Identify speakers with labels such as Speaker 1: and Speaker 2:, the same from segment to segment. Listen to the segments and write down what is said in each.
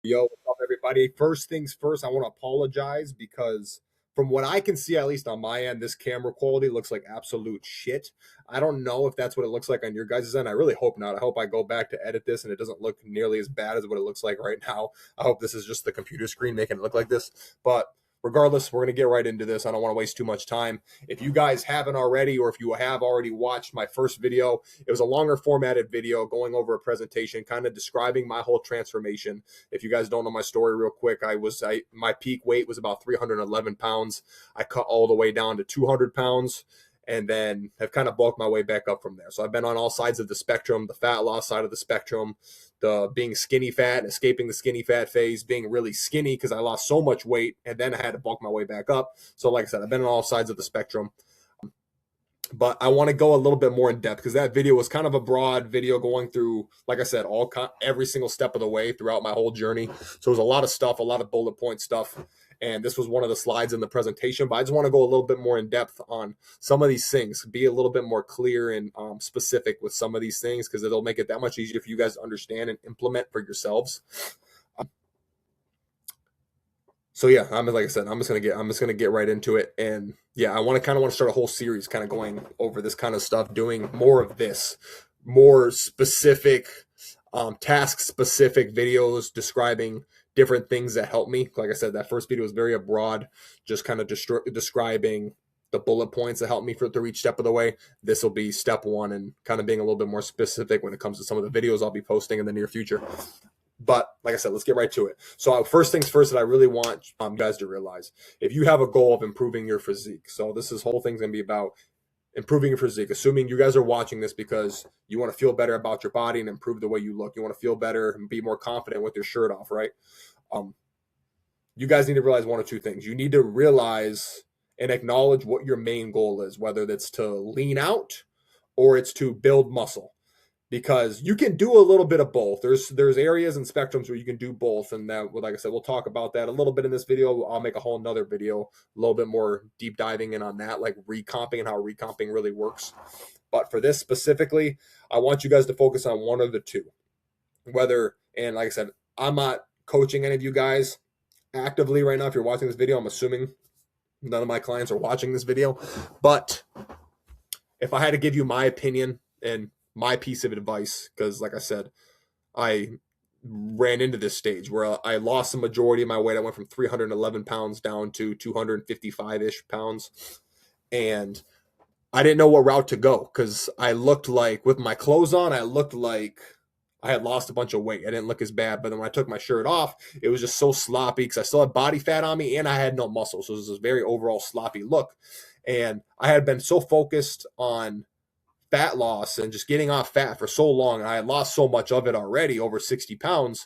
Speaker 1: Yo, what's up, everybody? First things first, I want to apologize because from what I can see, at least on my end, this camera quality looks like absolute shit. I don't know if that's what it looks like on your guys' end. I really hope not. I hope I go back to edit this and it doesn't look nearly as bad as what it looks like right now. I hope this is just the computer screen making it look like this. But regardless, we're going to get right into this. I don't want to waste too much time. If you guys haven't already, or if you have already watched my first video, it was a longer formatted video going over a presentation, kind of describing my whole transformation. If you guys don't know my story real quick, my peak weight was about 311 pounds. I cut all the way down to 200 pounds and then have kind of bulked my way back up from there. So I've been on all sides of the spectrum, the fat loss side of the spectrum, the being skinny fat, escaping the skinny fat phase, being really skinny because I lost so much weight and then I had to bulk my way back up. So like I said, I've been on all sides of the spectrum. But I want to go a little bit more in depth because that video was kind of a broad video going through, like I said, every single step of the way throughout my whole journey. So it was a lot of stuff, a lot of bullet point stuff, and this was one of the slides in the presentation. But I just want to go a little bit more in depth on some of these things, be a little bit more clear and specific with some of these things because it'll make it that much easier for you guys to understand and implement for yourselves. So yeah, like I said, I'm just gonna get right into it, and yeah, I want to start a whole series, kind of going over this kind of stuff, doing more of this, more specific, task specific videos describing different things that help me. Like I said, that first video was very broad, just kind of describing the bullet points that help me through each step of the way. This will be step one, and kind of being a little bit more specific when it comes to some of the videos I'll be posting in the near future. But like I said, let's get right to it. So first things first that I really want you guys to realize, if you have a goal of improving your physique, so this whole thing's going to be about improving your physique, assuming you guys are watching this because you want to feel better about your body and improve the way you look. You want to feel better and be more confident with your shirt off, right? Um, you guys need to realize one or two things. You need to realize and acknowledge what your main goal is, whether that's to lean out or it's to build muscle, because you can do a little bit of both. There's areas and spectrums where you can do both, and that, like I said, we'll talk about that a little bit in this video. I'll make a whole nother video, a little bit more deep diving in on that, like recomping and how recomping really works. But for this specifically, I want you guys to focus on one of the two. And like I said, I'm not coaching any of you guys actively right now. If you're watching this video, I'm assuming none of my clients are watching this video. But if I had to give you my opinion and my piece of advice, because like I said, I ran into this stage where I lost the majority of my weight. I went from 311 pounds down to 255-ish pounds. And I didn't know what route to go because I looked like, with my clothes on, I looked like I had lost a bunch of weight. I didn't look as bad. But then when I took my shirt off, it was just so sloppy because I still had body fat on me and I had no muscle. So it was this very overall sloppy look. And I had been so focused on fat loss and just getting off fat for so long. And I had lost so much of it already, over 60 pounds,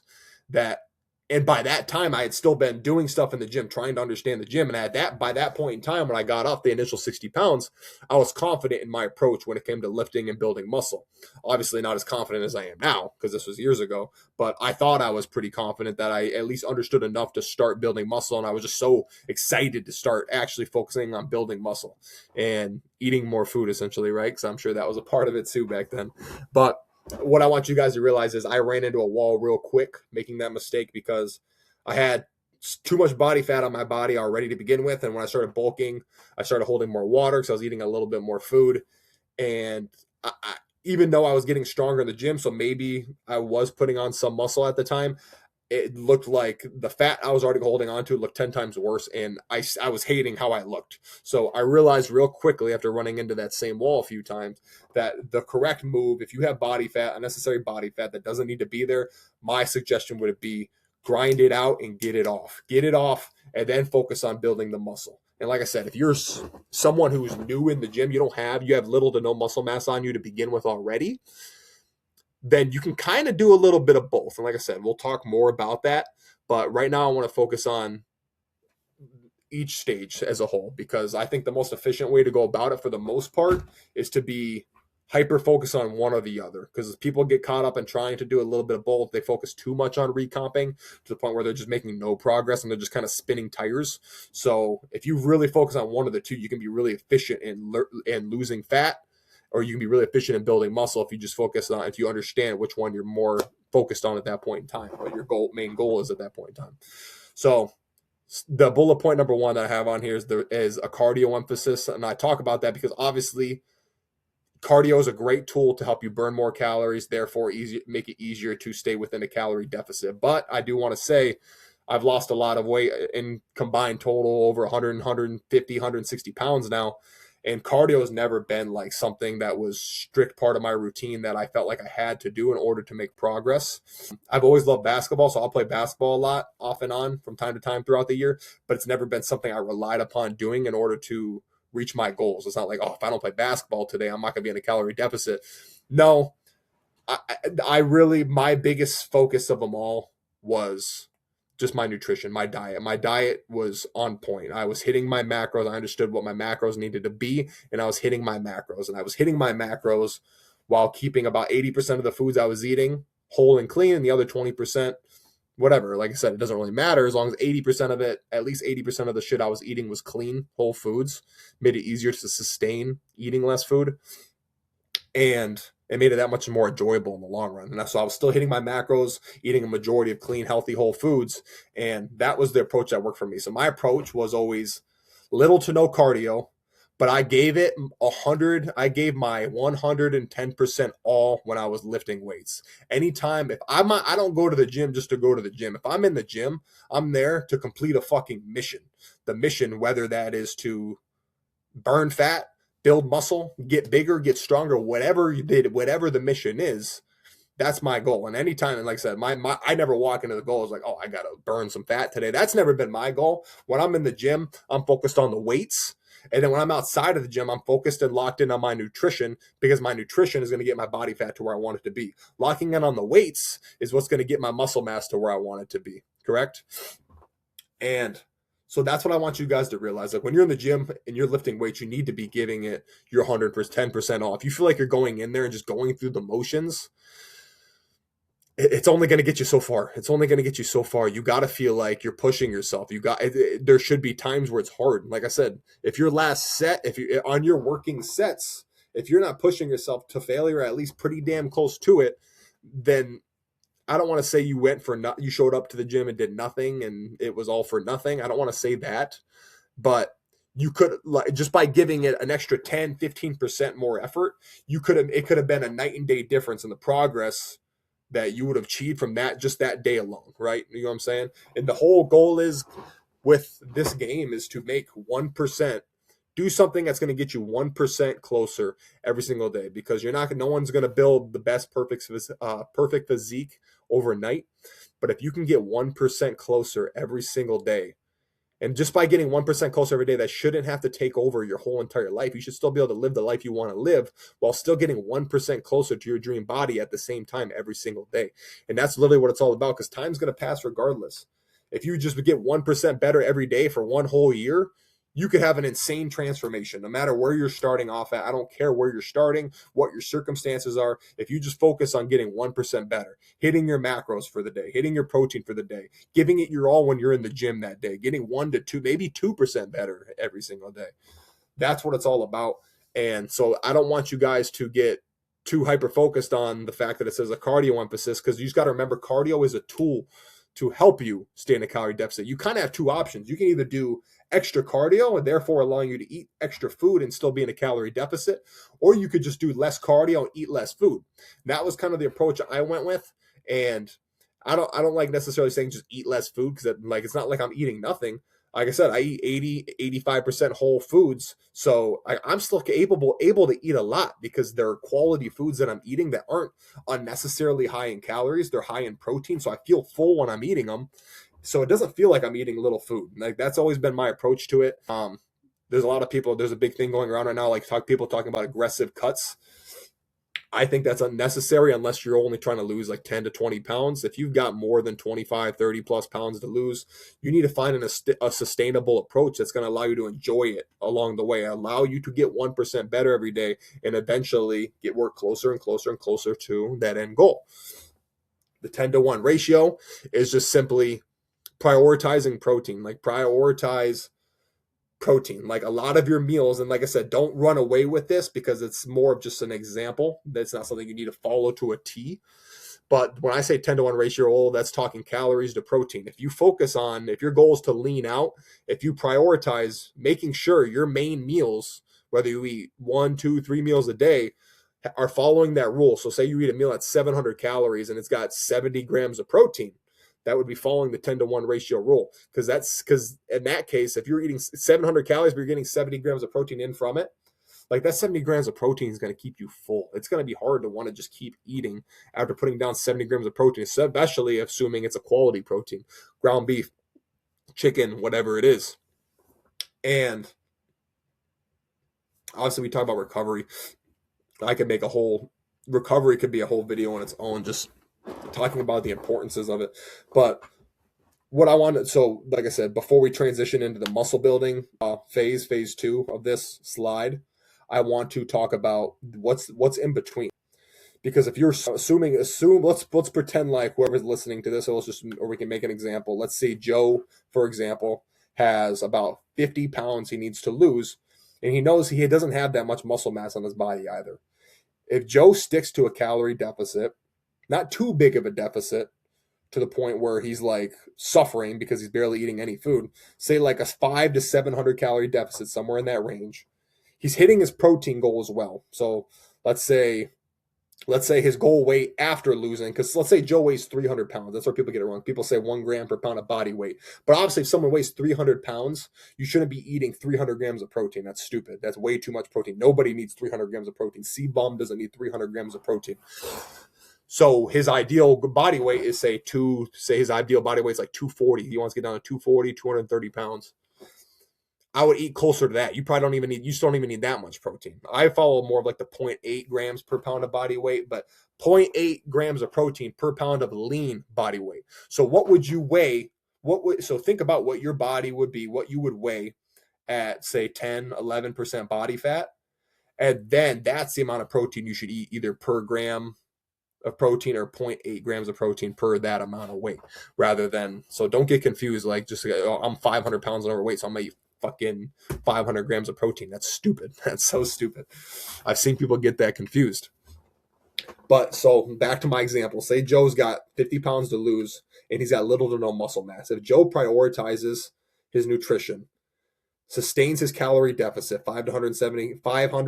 Speaker 1: and by that time I had still been doing stuff in the gym, trying to understand the gym. And by that point in time, when I got off the initial 60 pounds, I was confident in my approach when it came to lifting and building muscle. Obviously not as confident as I am now, because this was years ago, but I thought I was pretty confident that I at least understood enough to start building muscle. And I was just so excited to start actually focusing on building muscle and eating more food, essentially, right? Because I'm sure that was a part of it too back then. But what I want you guys to realize is I ran into a wall real quick making that mistake because I had too much body fat on my body already to begin with. And when I started bulking, I started holding more water because I was eating a little bit more food. And even though I was getting stronger in the gym, so maybe I was putting on some muscle at the time, it looked like the fat I was already holding on to looked 10 times worse. And I was hating how I looked. So I realized real quickly after running into that same wall a few times that the correct move, if you have body fat, unnecessary body fat that doesn't need to be there, my suggestion would be grind it out and get it off. Get it off and then focus on building the muscle. And like I said, if you're someone who's new in the gym, you have little to no muscle mass on you to begin with already, then you can kind of do a little bit of both. And like I said, we'll talk more about that. But right now, I want to focus on each stage as a whole because I think the most efficient way to go about it for the most part is to be hyper focused on one or the other, because people get caught up in trying to do a little bit of both. They focus too much on recomping to the point where they're just making no progress and they're just kind of spinning tires. So if you really focus on one of the two, you can be really efficient in losing fat, or you can be really efficient in building muscle if you just focus on, if you understand which one you're more focused on at that point in time, what your main goal is at that point in time. So the bullet point number one that I have on here is a cardio emphasis. And I talk about that because obviously cardio is a great tool to help you burn more calories, therefore make it easier to stay within a calorie deficit. But I do want to say I've lost a lot of weight in combined total, over 100, 150, 160 pounds now. And cardio has never been like something that was strict part of my routine that I felt like I had to do in order to make progress. I've always loved basketball, so I'll play basketball a lot off and on from time to time throughout the year, but it's never been something I relied upon doing in order to reach my goals. It's not like, oh, if I don't play basketball today, I'm not going to be in a calorie deficit. No, I really, my biggest focus of them all was just my nutrition, my diet. My diet was on point. I was hitting my macros. I understood what my macros needed to be, and I was hitting my macros. And I was hitting my macros while keeping about 80% of the foods I was eating whole and clean, and the other 20%, whatever. Like I said, it doesn't really matter as long as 80% of it, at least 80% of the shit I was eating was clean, whole foods, made it easier to sustain eating less food. And it made it that much more enjoyable in the long run. And so I was still hitting my macros, eating a majority of clean, healthy, whole foods. And that was the approach that worked for me. So my approach was always little to no cardio, but I gave it 100. I gave my 110% all when I was lifting weights. Anytime, if I don't go to the gym just to go to the gym. If I'm in the gym, I'm there to complete a fucking mission. The mission, whether that is to burn fat, build muscle, get bigger, get stronger, whatever you did, whatever the mission is, that's my goal. And anytime, and like I said, I never walk into the goal as like, oh, I got to burn some fat today. That's never been my goal. When I'm in the gym, I'm focused on the weights. And then when I'm outside of the gym, I'm focused and locked in on my nutrition because my nutrition is going to get my body fat to where I want it to be. Locking in on the weights is what's going to get my muscle mass to where I want it to be. Correct? And so that's what I want you guys to realize. Like when you're in the gym and you're lifting weights, you need to be giving it your 110% off. If you feel like you're going in there and just going through the motions, it's only going to get you so far. It's only going to get you so far. You got to feel like you're pushing yourself. There should be times where it's hard. Like I said, if your last set, if you on your working sets, if you're not pushing yourself to failure, or at least pretty damn close to it, then I don't want to say you showed up to the gym and did nothing and it was all for nothing. I don't want to say that, but you could, like, just by giving it an extra 10, 15% more effort, it could have been a night and day difference in the progress that you would have achieved from just that day alone. Right. You know what I'm saying? And the whole goal is with this game is to make 1%, do something that's going to get you 1% closer every single day, because no one's going to build the best perfect physique overnight. But if you can get 1% closer every single day, and just by getting 1% closer every day, that shouldn't have to take over your whole entire life. You should still be able to live the life you want to live while still getting 1% closer to your dream body at the same time every single day. And that's literally what it's all about, because time's going to pass regardless. If you just get 1% better every day for one whole year, you could have an insane transformation no matter where you're starting off at. I don't care where you're starting, what your circumstances are. If you just focus on getting 1% better, hitting your macros for the day, hitting your protein for the day, giving it your all when you're in the gym that day, getting 1 to 2, maybe 2% better every single day. That's what it's all about. And so I don't want you guys to get too hyper focused on the fact that it says a cardio emphasis, because you just got to remember cardio is a tool to help you stay in a calorie deficit. You kind of have two options. You can either do extra cardio and therefore allowing you to eat extra food and still be in a calorie deficit, or you could just do less cardio and eat less food. And that was kind of the approach I went with. And I don't like necessarily saying just eat less food, because it's not like I'm eating nothing. Like I said, I eat 85% whole foods. So I'm still able to eat a lot, because they're quality foods that I'm eating that aren't unnecessarily high in calories. They're high in protein. So I feel full when I'm eating them. So it doesn't feel like I'm eating little food. Like that's always been my approach to it. There's a big thing going around right now, like people talking about aggressive cuts. I think that's unnecessary unless you're only trying to lose like 10 to 20 pounds. If you've got more than 25, 30 plus pounds to lose, you need to find a sustainable approach that's going to allow you to enjoy it along the way, allow you to get 1% better every day, and eventually work closer and closer and closer to that end goal. The 10-to-1 ratio is just simply prioritizing protein. Like prioritize protein, like a lot of your meals. And like I said, don't run away with this, because it's more of just an example. That's not something you need to follow to a T. But when I say 10-to-1 ratio, that's talking calories to protein. If your goal is to lean out, if you prioritize making sure your main meals, whether you eat 1, 2, 3 meals a day, are following that rule. So say you eat a meal at 700 calories and it's got 70 grams of protein, that would be following the 10-to-1 ratio rule. Because in that case, if you're eating 700 calories, but you're getting 70 grams of protein in from it, like that 70 grams of protein is going to keep you full. It's going to be hard to want to just keep eating after putting down 70 grams of protein, especially assuming it's a quality protein, ground beef, chicken, whatever it is. And obviously we talk about recovery. I could make recovery could be a whole video on its own, just talking about the importances of it. But what I wanted, so like I said, before we transition into the muscle building phase 2 of this slide, I want to talk about what's in between. Because if you're let's pretend like whoever's listening to this, or we can make an example. Let's say Joe, for example, has about 50 pounds he needs to lose, and he knows he doesn't have that much muscle mass on his body either. If Joe sticks to a calorie deficit, not too big of a deficit to the point where he's like suffering because he's barely eating any food, say like a 500 to 700 calorie deficit, somewhere in that range, he's hitting his protein goal as well. So let's say his goal weight after losing, because let's say Joe weighs 300 pounds. That's where people get it wrong. People say 1 gram per pound of body weight. But obviously, if someone weighs 300 pounds, you shouldn't be eating 300 grams of protein. That's stupid. That's way too much protein. Nobody needs 300 grams of protein. C-Bum doesn't need 300 grams of protein. So his ideal body weight is say his ideal body weight is like 240. He wants to get down to 240, 230 pounds. I would eat closer to that. You just don't even need that much protein. I follow more of like the 0.8 grams per pound of body weight, but 0.8 grams of protein per pound of lean body weight. So what would you weigh? So think about what your body would be, what you would weigh at say 10, 11% body fat. And then that's the amount of protein you should eat either per gram of protein or 0.8 grams of protein per that amount of weight, rather than, so don't get confused. Like just, I'm 500 pounds overweight, so I'm going to eat fucking 500 grams of protein. That's stupid. That's so stupid. I've seen people get that confused. But so back to my example, say Joe's got 50 pounds to lose and he's got little to no muscle mass. If Joe prioritizes his nutrition, sustains his calorie deficit, 500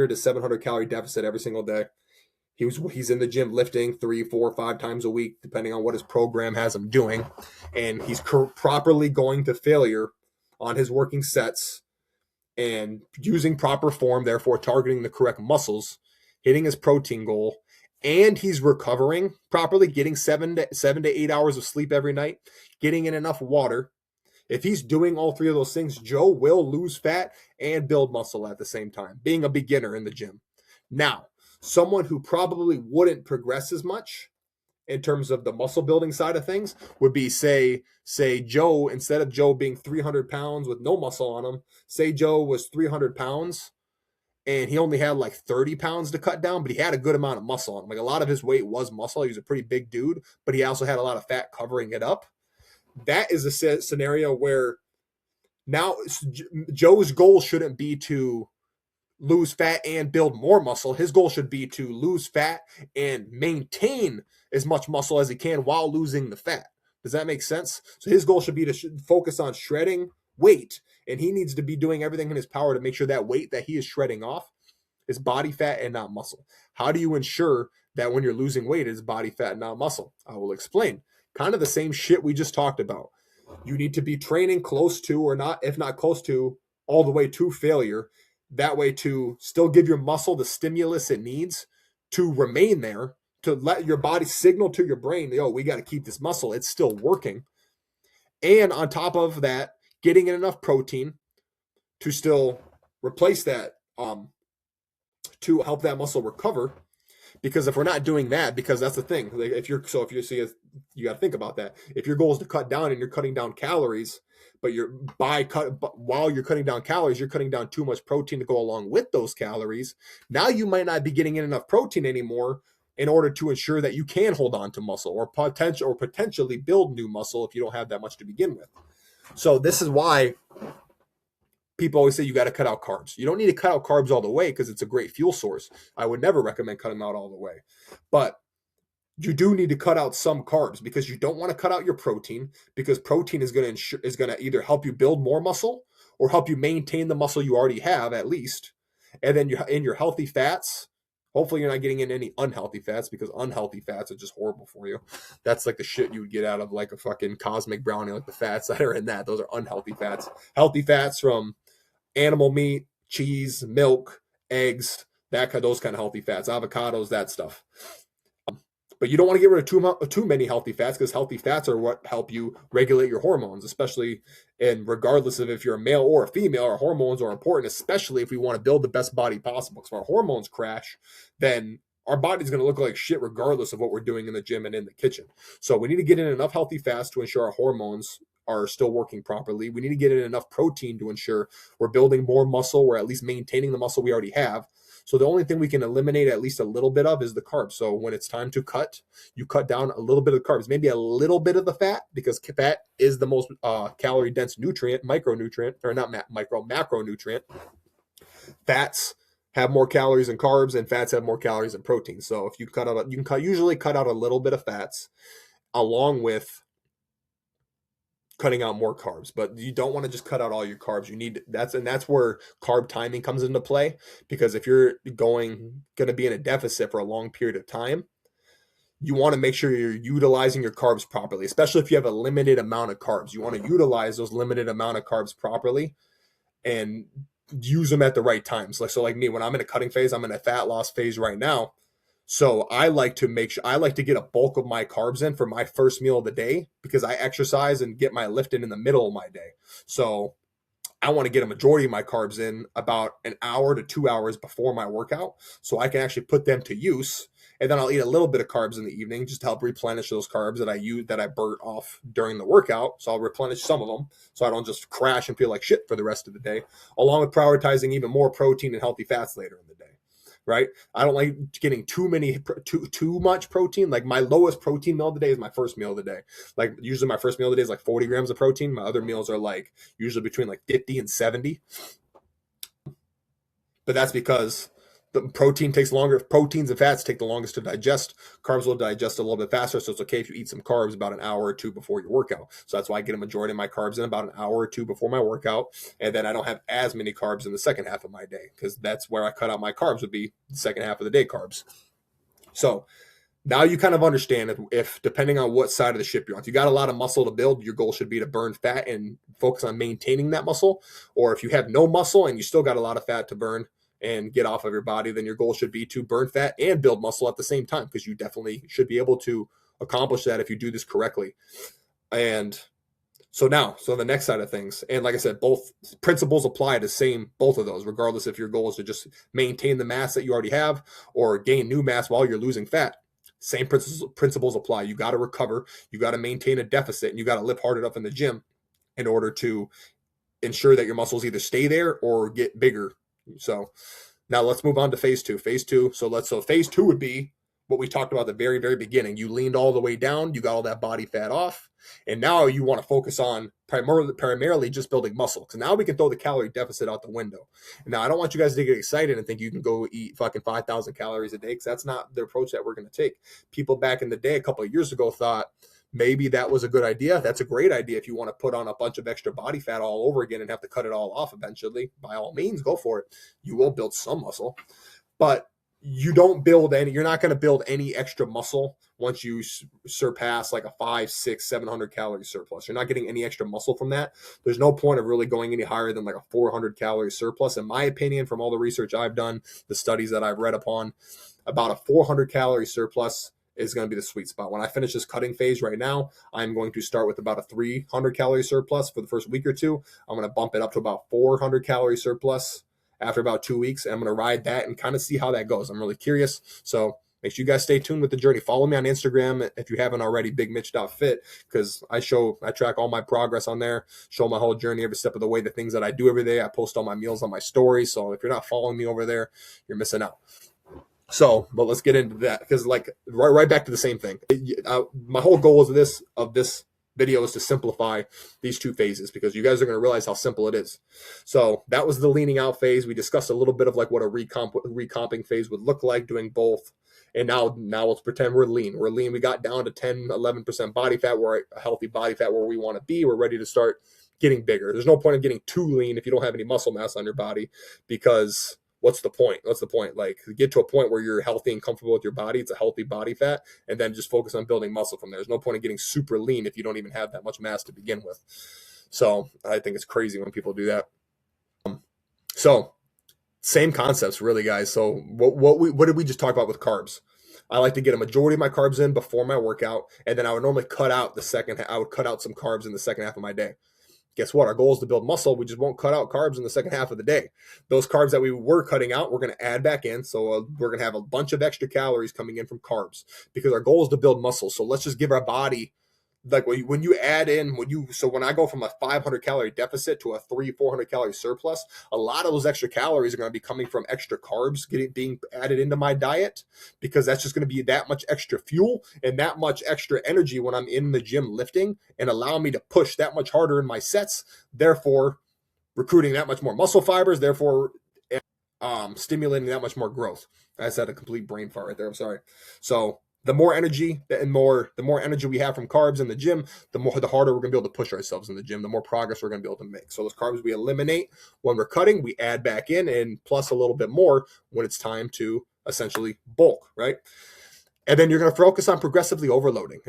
Speaker 1: to 700 calorie deficit every single day, he's in the gym lifting 3, 4, 5 times a week, depending on what his program has him doing, and he's properly going to failure on his working sets and using proper form, therefore targeting the correct muscles, hitting his protein goal, and he's recovering properly, getting 7 to 8 hours of sleep every night, getting in enough water. If he's doing all 3 of those things, Joe will lose fat and build muscle at the same time, being a beginner in the gym. Now, someone who probably wouldn't progress as much in terms of the muscle building side of things would be, say Joe, instead of Joe being 300 pounds with no muscle on him, say Joe was 300 pounds and he only had like 30 pounds to cut down, but he had a good amount of muscle on him. Like a lot of his weight was muscle. He was a pretty big dude, but he also had a lot of fat covering it up. That is a scenario where now Joe's goal shouldn't be to lose fat and build more muscle. His goal should be to lose fat and maintain as much muscle as he can while losing the fat. Does that make sense? So his goal should be to focus on shredding weight, and he needs to be doing everything in his power to make sure that weight that he is shredding off is body fat and not muscle. How do you ensure that when you're losing weight, it's body fat and not muscle? I will explain. Kind of the same shit we just talked about. You need to be training close to, or not, if not close to, all the way to failure. That way to still give your muscle the stimulus it needs to remain there, to let your body signal to your brain, yo, we got to keep this muscle. It's still working. And on top of that, getting in enough protein to still replace that, to help that muscle recover. Because if we're not doing that, because that's the thing, like if you see, you got to think about that. If your goal is to cut down and you're cutting down calories, but while you're cutting down calories, you're cutting down too much protein to go along with those calories. Now you might not be getting in enough protein anymore in order to ensure that you can hold on to muscle or potentially build new muscle if you don't have that much to begin with. So this is why people always say you got to cut out carbs. You don't need to cut out carbs all the way because it's a great fuel source. I would never recommend cutting them out all the way. But you do need to cut out some carbs because you don't want to cut out your protein, because protein is going to either help you build more muscle or help you maintain the muscle you already have at least. And then you in your healthy fats, hopefully you're not getting in any unhealthy fats, because unhealthy fats are just horrible for you. That's like the shit you would get out of like a fucking cosmic brownie, like the fats that are in that. Those are unhealthy fats. Healthy fats from animal meat, cheese, milk, eggs, those kind of healthy fats, avocados, that stuff. But you don't want to get rid of too many healthy fats, because healthy fats are what help you regulate your hormones, especially, and regardless of if you're a male or a female, our hormones are important, especially if we want to build the best body possible. Because if our hormones crash, then our body's going to look like shit regardless of what we're doing in the gym and in the kitchen. So we need to get in enough healthy fats to ensure our hormones are still working properly. We need to get in enough protein to ensure we're building more muscle, or at least maintaining the muscle we already have. So the only thing we can eliminate at least a little bit of is the carbs. So when it's time to cut, you cut down a little bit of carbs, maybe a little bit of the fat, because fat is the most calorie dense nutrient, micronutrient, or not macronutrient. Fats have more calories than carbs, and fats have more calories than protein. So if you usually cut out a little bit of fats along with cutting out more carbs, but you don't want to just cut out all your carbs. You need that's where carb timing comes into play, because if you're going to be in a deficit for a long period of time, you want to make sure you're utilizing your carbs properly, especially if you have a limited amount of carbs. You want to utilize those limited amount of carbs properly and use them at the right times. Like me, when I'm in a cutting phase, I'm in a fat loss phase right now. So I like to get a bulk of my carbs in for my first meal of the day, because I exercise and get my lift in the middle of my day. So I want to get a majority of my carbs in about an hour to 2 hours before my workout, so I can actually put them to use. And then I'll eat a little bit of carbs in the evening just to help replenish those carbs that I burnt off during the workout. So I'll replenish some of them so I don't just crash and feel like shit for the rest of the day, along with prioritizing even more protein and healthy fats later in the day. Right? I don't like getting too much protein. Like my lowest protein meal of the day is my first meal of the day. Like usually my first meal of the day is like 40 grams of protein. My other meals are like usually between like 50 and 70. But that's because the protein takes longer. Proteins and fats take the longest to digest. Carbs will digest a little bit faster, so it's okay if you eat some carbs about an hour or two before your workout. So that's why I get a majority of my carbs in about an hour or two before my workout, and then I don't have as many carbs in the second half of my day, because that's where I cut out my carbs, would be the second half of the day carbs. So now you kind of understand if depending on what side of the ship you're on, if you got a lot of muscle to build, your goal should be to burn fat and focus on maintaining that muscle. Or if you have no muscle and you still got a lot of fat to burn and get off of your body, then your goal should be to burn fat and build muscle at the same time, because you definitely should be able to accomplish that if you do this correctly. And so the next side of things, and like I said, both principles apply to both of those, regardless if your goal is to just maintain the mass that you already have or gain new mass while you're losing fat. Same principles apply. You got to recover, you got to maintain a deficit, and you got to lift hard enough in the gym in order to ensure that your muscles either stay there or get bigger. So now let's move on to phase two. So phase two would be what we talked about at the very, very beginning. You leaned all the way down, you got all that body fat off, and now you want to focus on primarily just building muscle. Because now we can throw the calorie deficit out the window. Now, I don't want you guys to get excited and think you can go eat fucking 5,000 calories a day, because that's not the approach that we're going to take. People back in the day, a couple of years ago, thought maybe that was a good idea. That's a great idea. If you want to put on a bunch of extra body fat all over again and have to cut it all off eventually, by all means, go for it. You will build some muscle, but you're not going to build any extra muscle once you surpass like a 500, 600, 700 calorie surplus. You're not getting any extra muscle from that. There's no point of really going any higher than like a 400 calorie surplus. In my opinion, from all the research I've done, the studies that I've read upon, about a 400 calorie surplus is going to be the sweet spot. When I finish this cutting phase right now, I'm going to start with about a 300 calorie surplus for the first week or two. I'm going to bump it up to about 400 calorie surplus after about 2 weeks. And I'm going to ride that and kind of see how that goes. I'm really curious. So make sure you guys stay tuned with the journey. Follow me on Instagram if you haven't already, BigMitch.fit, because I track all my progress on there, show my whole journey every step of the way, the things that I do every day. I post all my meals on my story. So if you're not following me over there, you're missing out. So, but let's get into that, because like right back to the same thing. My whole goal of this video is to simplify these two phases, because you guys are going to realize how simple it is. So that was the leaning out phase. We discussed a little bit of like what a recomping phase would look like, doing both. And now let's pretend we're lean. We're lean. We got down to 10, 11% body fat. We're a healthy body fat where we want to be. We're ready to start getting bigger. There's no point in getting too lean if you don't have any muscle mass on your body, because what's the point? What's the point? Like, get to a point where you're healthy and comfortable with your body. It's a healthy body fat, and then just focus on building muscle from there. There's no point in getting super lean if you don't even have that much mass to begin with. So I think it's crazy when people do that. So same concepts, really, guys. So what did we just talk about with carbs? I like to get a majority of my carbs in before my workout, and then I would normally cut out I would cut out some carbs in the second half of my day. Guess what? Our goal is to build muscle. We just won't cut out carbs in the second half of the day. Those carbs that we were cutting out, we're going to add back in. So we're going to have a bunch of extra calories coming in from carbs, because our goal is to build muscle. So let's just give our body, like when you add in, when I go from a 500 calorie deficit to a 400 calorie surplus, a lot of those extra calories are going to be coming from extra carbs being added into my diet, because that's just going to be that much extra fuel and that much extra energy when I'm in the gym lifting, and allow me to push that much harder in my sets, therefore recruiting that much more muscle fibers, therefore stimulating that much more growth. I just had a complete brain fart right there. I'm sorry. So the more energy we have from carbs in the gym, the harder we're going to be able to push ourselves in the gym, the more progress we're going to be able to make. So those carbs we eliminate when we're cutting, we add back in, and plus a little bit more when it's time to essentially bulk, right? And then you're going to focus on progressively overloading.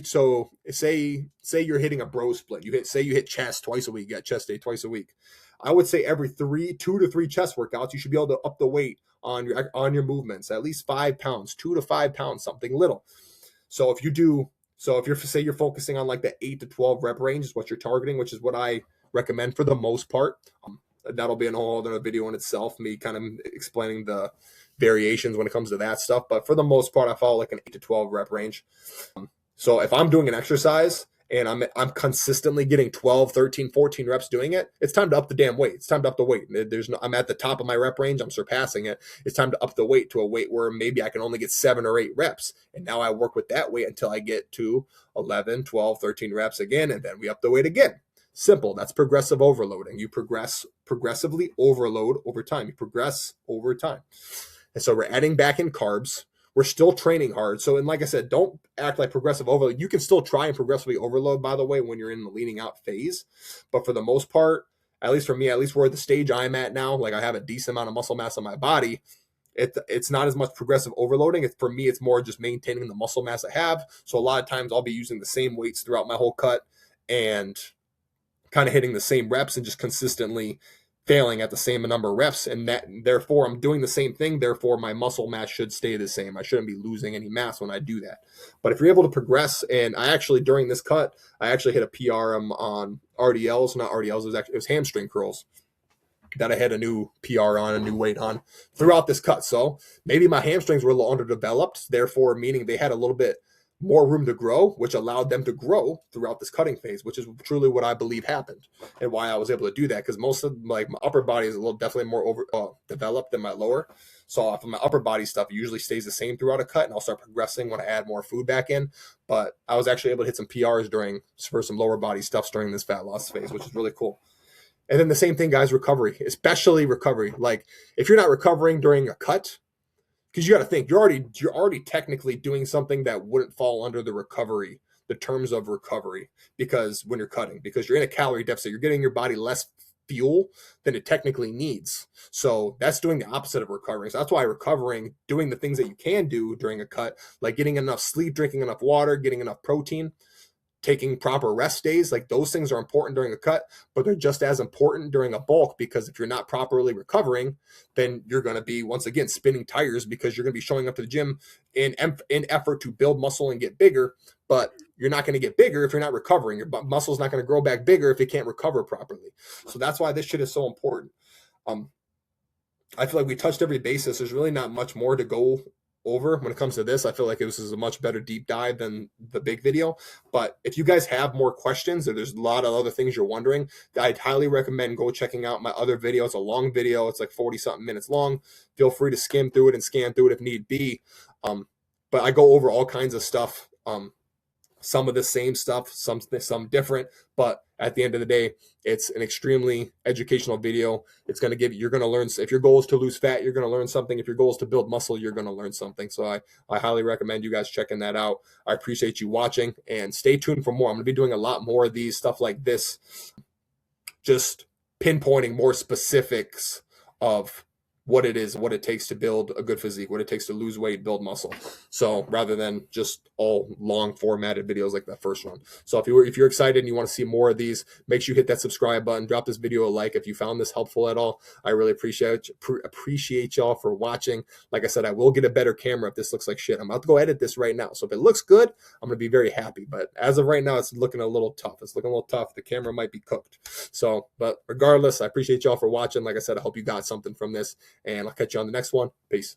Speaker 1: So say you're hitting a bro split. You hit chest twice a week, you got chest day twice a week. I would say every 2 to 3 chest workouts, you should be able to up the weight on your movements, at least 5 pounds, 2 to 5 pounds, something little. So if you're focusing on like the 8 to 12 rep range is what you're targeting, which is what I recommend for the most part. That'll be an whole other video in itself, me kind of explaining the variations when it comes to that stuff. But for the most part, I follow like an 8 to 12 rep range. So if I'm doing an exercise and I'm consistently getting 12, 13, 14 reps doing it, it's time to up the damn weight. It's time to up the weight. I'm at the top of my rep range. I'm surpassing it. It's time to up the weight to a weight where maybe I can only get 7 or 8 reps. And now I work with that weight until I get to 11, 12, 13 reps again. And then we up the weight again. Simple. That's progressive overloading. You progressively overload over time. You progress over time. And so we're adding back in carbs. We're still training hard. So, and like I said, don't act like progressive overload. You can still try and progressively overload, by the way, when you're in the leaning out phase. But for the most part, at least for me, at least we're at the stage I'm at now, like I have a decent amount of muscle mass on my body. It's not as much progressive overloading. For me, it's more just maintaining the muscle mass I have. So a lot of times I'll be using the same weights throughout my whole cut and kind of hitting the same reps and just consistently failing at the same number of reps, and that therefore I'm doing the same thing, therefore my muscle mass should stay the same. I shouldn't be losing any mass when I do that. But if you're able to progress, and I actually during this cut I actually hit a PR on RDLs, not RDLs, it was hamstring curls that I had a new PR on, a new weight on throughout this cut. So maybe my hamstrings were a little underdeveloped, therefore meaning they had a little bit more room to grow, which allowed them to grow throughout this cutting phase, which is truly what I believe happened and why I was able to do that. Because most of like my upper body is definitely more developed than my lower. So for my upper body stuff, it usually stays the same throughout a cut, and I'll start progressing when I add more food back in. But I was actually able to hit some PRs for some lower body stuffs during this fat loss phase, which is really cool. And then the same thing, guys, recovery, especially recovery. Like if you're not recovering during a cut, because you got to think you're already technically doing something that wouldn't fall under the terms of recovery, because when you're cutting, because you're in a calorie deficit, you're getting your body less fuel than it technically needs. So that's doing the opposite of recovering. So that's why recovering, doing the things that you can do during a cut, like getting enough sleep, drinking enough water, getting enough protein, taking proper rest days, like those things are important during a cut, but they're just as important during a bulk, because if you're not properly recovering, then you're going to be, once again, spinning tires, because you're going to be showing up to the gym in effort to build muscle and get bigger, but you're not going to get bigger if you're not recovering. Your muscle's not going to grow back bigger if it can't recover properly. So that's why this shit is so important. I feel like we touched every basis. There's really not much more to go over when it comes to this. I feel like this is a much better deep dive than the big video. But if you guys have more questions, or there's a lot of other things you're wondering, I'd highly recommend go checking out my other video. It's a long video. It's like 40 something minutes long. Feel free to skim through it and scan through it if need be. But I go over all kinds of stuff some of the same stuff, some different, but at the end of the day, it's an extremely educational video. It's going to give you, you're going to learn. If your goal is to lose fat, you're going to learn something. If your goal is to build muscle, you're going to learn something. So I highly recommend you guys checking that out. I appreciate you watching, and stay tuned for more. I'm going to be doing a lot more of these stuff like this, just pinpointing more specifics of what it is, what it takes to build a good physique, what it takes to lose weight, build muscle. So rather than just all long formatted videos like that first one. So if you're excited and you want to see more of these, make sure you hit that subscribe button, drop this video a like if you found this helpful at all. I really appreciate y'all for watching. Like I said, I will get a better camera if this looks like shit. I'm about to go edit this right now. So if it looks good, I'm going to be very happy. But as of right now, it's looking a little tough. It's looking a little tough. The camera might be cooked. So, but regardless, I appreciate y'all for watching. Like I said, I hope you got something from this, and I'll catch you on the next one. Peace.